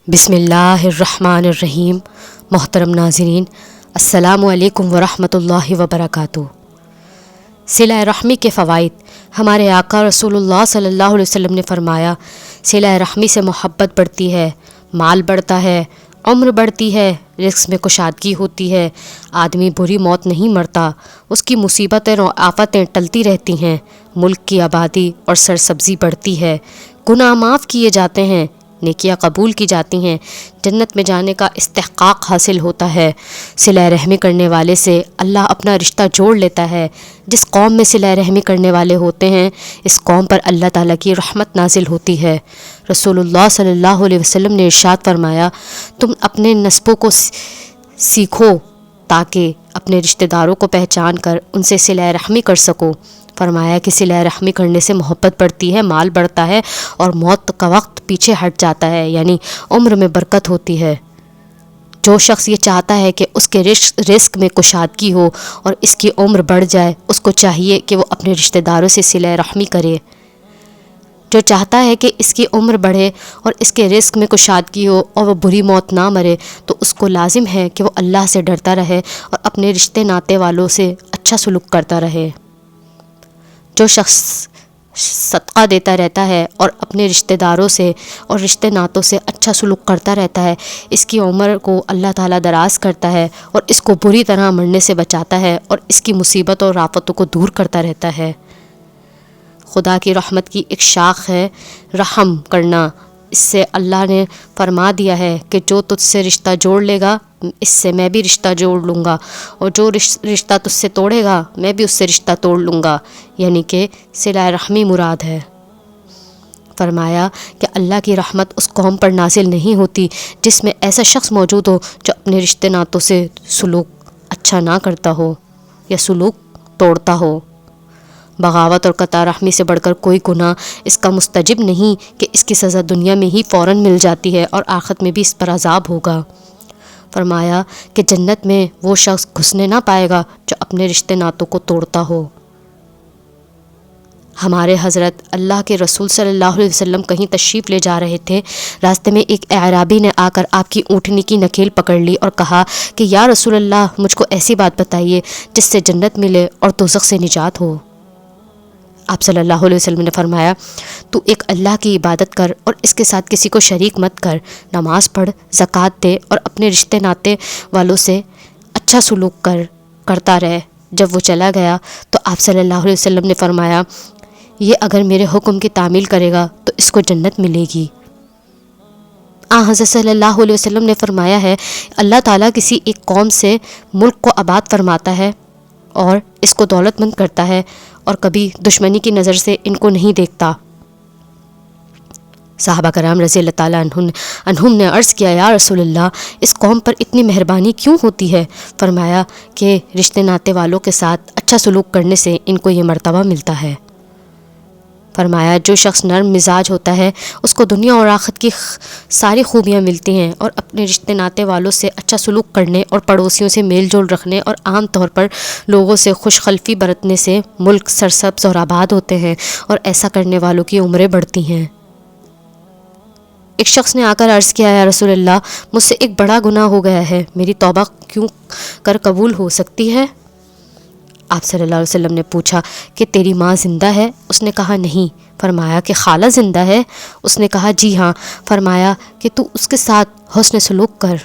بسم اللہ الرحمن الرحیم۔ محترم ناظرین، السلام علیکم ورحمۃ اللہ وبرکاتہ۔ صلہ رحمی کے فوائد۔ ہمارے آقا رسول اللہ صلی اللہ علیہ وسلم نے فرمایا، صلہ رحمی سے محبت بڑھتی ہے، مال بڑھتا ہے، عمر بڑھتی ہے، رزق میں کشادگی ہوتی ہے، آدمی بری موت نہیں مرتا، اس کی مصیبتیں اور آفتیں ٹلتی رہتی ہیں، ملک کی آبادی اور سرسبزی بڑھتی ہے، گناہ معاف کیے جاتے ہیں، نیکیاں قبول کی جاتی ہیں، جنت میں جانے کا استحقاق حاصل ہوتا ہے۔ صلہ رحمی کرنے والے سے اللہ اپنا رشتہ جوڑ لیتا ہے۔ جس قوم میں صلہ رحمی کرنے والے ہوتے ہیں، اس قوم پر اللہ تعالیٰ کی رحمت نازل ہوتی ہے۔ رسول اللہ صلی اللہ علیہ وسلم نے ارشاد فرمایا، تم اپنے نسبوں کو سیکھو تاکہ اپنے رشتہ داروں کو پہچان کر ان سے صلہ رحمی کر سکو۔ فرمایا کہ صلہ رحمی کرنے سے محبت بڑھتی ہے، مال بڑھتا ہے اور موت کا وقت پیچھے ہٹ جاتا ہے، یعنی عمر میں برکت ہوتی ہے۔ جو شخص یہ چاہتا ہے کہ اس کے رزق میں کشادگی ہو اور اس کی عمر بڑھ جائے، اس کو چاہیے کہ وہ اپنے رشتہ داروں سے صلہ رحمی کرے۔ جو چاہتا ہے کہ اس کی عمر بڑھے اور اس کے رزق میں کشادگی ہو اور وہ بری موت نہ مرے، تو اس کو لازم ہے کہ وہ اللہ سے ڈرتا رہے اور اپنے رشتے ناتے والوں سے اچھا سلوک کرتا رہے۔ جو شخص صدقہ دیتا رہتا ہے اور اپنے رشتہ داروں سے اور رشتے ناتوں سے اچھا سلوک کرتا رہتا ہے، اس کی عمر کو اللہ تعالیٰ دراز کرتا ہے اور اس کو بری طرح مرنے سے بچاتا ہے اور اس کی مصیبتوں اور آفتوں کو دور کرتا رہتا ہے۔ خدا کی رحمت کی ایک شاخ ہے رحم کرنا۔ اس سے اللہ نے فرما دیا ہے کہ جو تجھ سے رشتہ جوڑ لے گا، اس سے میں بھی رشتہ جوڑ لوں گا، اور جو رشتہ تجھ سے توڑے گا، میں بھی اس سے رشتہ توڑ لوں گا، یعنی کہ صلہ رحمی مراد ہے۔ فرمایا کہ اللہ کی رحمت اس قوم پر نازل نہیں ہوتی جس میں ایسا شخص موجود ہو جو اپنے رشتے ناتوں سے سلوک اچھا نہ کرتا ہو یا سلوک توڑتا ہو۔ بغاوت اور قطع رحمی سے بڑھ کر کوئی گناہ اس کا مستجب نہیں کہ اس کی سزا دنیا میں ہی فوراً مل جاتی ہے اور آخرت میں بھی اس پر عذاب ہوگا۔ فرمایا کہ جنت میں وہ شخص گھسنے نہ پائے گا جو اپنے رشتے ناتوں کو توڑتا ہو۔ ہمارے حضرت اللہ کے رسول صلی اللہ علیہ وسلم کہیں تشریف لے جا رہے تھے، راستے میں ایک اعرابی نے آ کر آپ کی اونٹنی کی نکیل پکڑ لی اور کہا کہ یا رسول اللہ، مجھ کو ایسی بات بتائیے جس سے جنت ملے اور دوزخ سے نجات ہو۔ آپ صلی اللہ علیہ وسلم نے فرمایا، تو ایک اللہ کی عبادت کر اور اس کے ساتھ کسی کو شریک مت کر، نماز پڑھ، زکوٰۃ دے اور اپنے رشتے ناتے والوں سے اچھا سلوک کرتا رہے۔ جب وہ چلا گیا تو آپ صلی اللہ علیہ وسلم نے فرمایا، یہ اگر میرے حکم کی تعمیل کرے گا تو اس کو جنت ملے گی۔ حضرت صلی اللہ علیہ وسلم نے فرمایا ہے، اللہ تعالیٰ کسی ایک قوم سے ملک کو آباد فرماتا ہے اور اس کو دولت مند کرتا ہے اور کبھی دشمنی کی نظر سے ان کو نہیں دیکھتا۔ صحابہ کرام رضی اللہ تعالیٰ عنہم نے عرض کیا، یا رسول اللہ، اس قوم پر اتنی مہربانی کیوں ہوتی ہے؟ فرمایا کہ رشتے ناتے والوں کے ساتھ اچھا سلوک کرنے سے ان کو یہ مرتبہ ملتا ہے۔ فرمایا جو شخص نرم مزاج ہوتا ہے اس کو دنیا اور آخرت کی ساری خوبیاں ملتی ہیں، اور اپنے رشتے ناتے والوں سے اچھا سلوک کرنے اور پڑوسیوں سے میل جول رکھنے اور عام طور پر لوگوں سے خوش خلقی برتنے سے ملک سرسبز اور آباد ہوتے ہیں، اور ایسا کرنے والوں کی عمریں بڑھتی ہیں۔ ایک شخص نے آ کر عرض کیا، یا رسول اللہ، مجھ سے ایک بڑا گناہ ہو گیا ہے، میری توبہ کیوں کر قبول ہو سکتی ہے؟ آپ صلی اللہ علیہ وسلم نے پوچھا کہ تیری ماں زندہ ہے؟ اس نے کہا نہیں۔ فرمایا کہ خالہ زندہ ہے؟ اس نے کہا جی ہاں۔ فرمایا کہ تو اس کے ساتھ حسن سلوک کر۔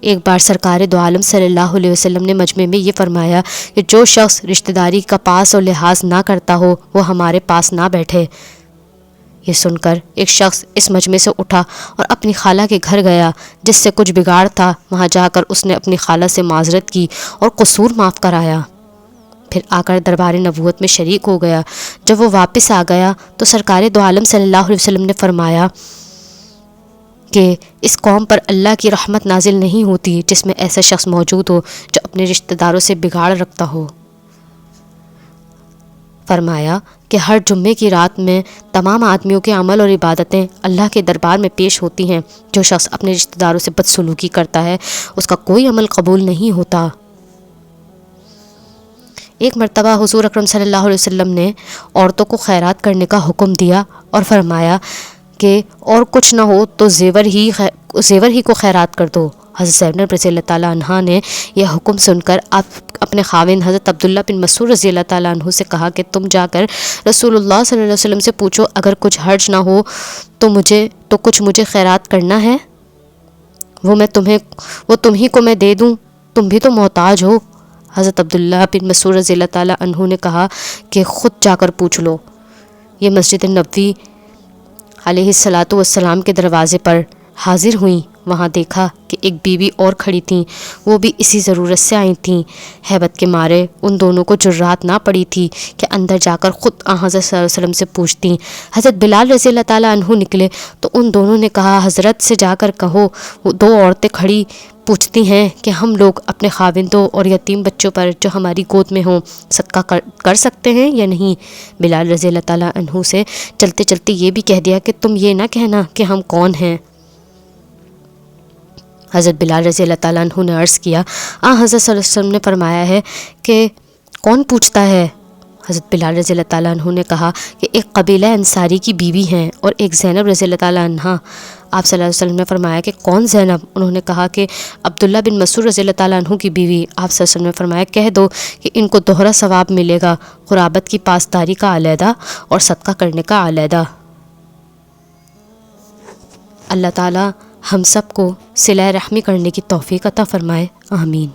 ایک بار سرکار دو عالم صلی اللہ علیہ وسلم نے مجمع میں یہ فرمایا کہ جو شخص رشتہ داری کا پاس اور لحاظ نہ کرتا ہو وہ ہمارے پاس نہ بیٹھے۔ یہ سن کر ایک شخص اس مجمع سے اٹھا اور اپنی خالہ کے گھر گیا جس سے کچھ بگاڑ تھا۔ وہاں جا کر اس نے اپنی خالہ سے معذرت کی اور قصور معاف کرایا، پھر آ کر دربار نبوت میں شریک ہو گیا۔ جب وہ واپس آ گیا تو سرکار دو عالم صلی اللہ علیہ وسلم نے فرمایا کہ اس قوم پر اللہ کی رحمت نازل نہیں ہوتی جس میں ایسا شخص موجود ہو جو اپنے رشتہ داروں سے بگاڑ رکھتا ہو۔ فرمایا کہ ہر جمعے کی رات میں تمام آدمیوں کے عمل اور عبادتیں اللہ کے دربار میں پیش ہوتی ہیں۔ جو شخص اپنے رشتہ داروں سے بدسلوکی کرتا ہے اس کا کوئی عمل قبول نہیں ہوتا۔ ایک مرتبہ حضور اکرم صلی اللہ علیہ وسلم نے عورتوں کو خیرات کرنے کا حکم دیا اور فرمایا کہ اور کچھ نہ ہو تو زیور ہی کو خیرات کر دو۔ حضرت زینب رضی اللہ تعالیٰ عنہ نے یہ حکم سن کر آپ اپنے خاوند حضرت عبداللہ بن مسعود رضی اللہ تعالیٰ عنہ سے کہا کہ تم جا کر رسول اللہ صلی اللہ علیہ وسلم سے پوچھو، اگر کچھ حرج نہ ہو تو کچھ مجھے خیرات کرنا ہے، وہ تمہیں کو میں دے دوں، تم بھی تو محتاج ہو۔ حضرت عبداللہ بن مسعود رضی اللہ تعالیٰ عنہ نے کہا کہ خود جا کر پوچھ لو۔ یہ مسجد نبوی علیہ الصلاۃ والسلام کے دروازے پر حاضر ہوئیں۔ وہاں دیکھا کہ ایک بیوی اور کھڑی تھیں، وہ بھی اسی ضرورت سے آئی تھیں۔ ہیبت کے مارے ان دونوں کو جرات نہ پڑی تھی کہ اندر جا کر خود حضرت صلی اللہ علیہ وسلم سے پوچھتیں۔ حضرت بلال رضی اللہ تعالیٰ عنہ نکلے تو ان دونوں نے کہا حضرت سے جا کر کہو، وہ دو عورتیں کھڑی پوچھتی ہیں کہ ہم لوگ اپنے خاوندوں اور یتیم بچوں پر جو ہماری گود میں ہوں صدقہ کر سکتے ہیں یا نہیں۔ بلال رضی اللہ تعالیٰ عنہ سے چلتے چلتے یہ بھی کہہ دیا کہ تم یہ نہ کہنا کہ ہم کون ہیں۔ حضرت بلال رضی اللہ تعالیٰ عنہ نے عرض کیا، حضرت صلی اللہ علیہ وسلم نے فرمایا ہے کہ کون پوچھتا ہے؟ حضرت بلال رضی اللہ تعالیٰ عنہ نے کہا کہ ایک قبیلہ انصاری کی بیوی ہیں اور ایک زینب رضی اللہ تعالیٰ عنہ۔ آپ صلی اللہ علیہ وسلم نے فرمایا کہ کون زینب؟ انہوں نے کہا کہ عبداللہ بن مسعود رضی اللہ تعالیٰ عنہ کی بیوی۔ آپ صلی اللہ علیہ وسلم نے فرمایا کہہ دو کہ ان کو دوہرا ثواب ملے گا، قرابت کی پاسداری کا علیحدہ اور صدقہ کرنے کا علیحدہ۔ اللہ تعالیٰ ہم سب کو صلہ رحمی کرنے کی توفیق عطا فرمائے، آمین۔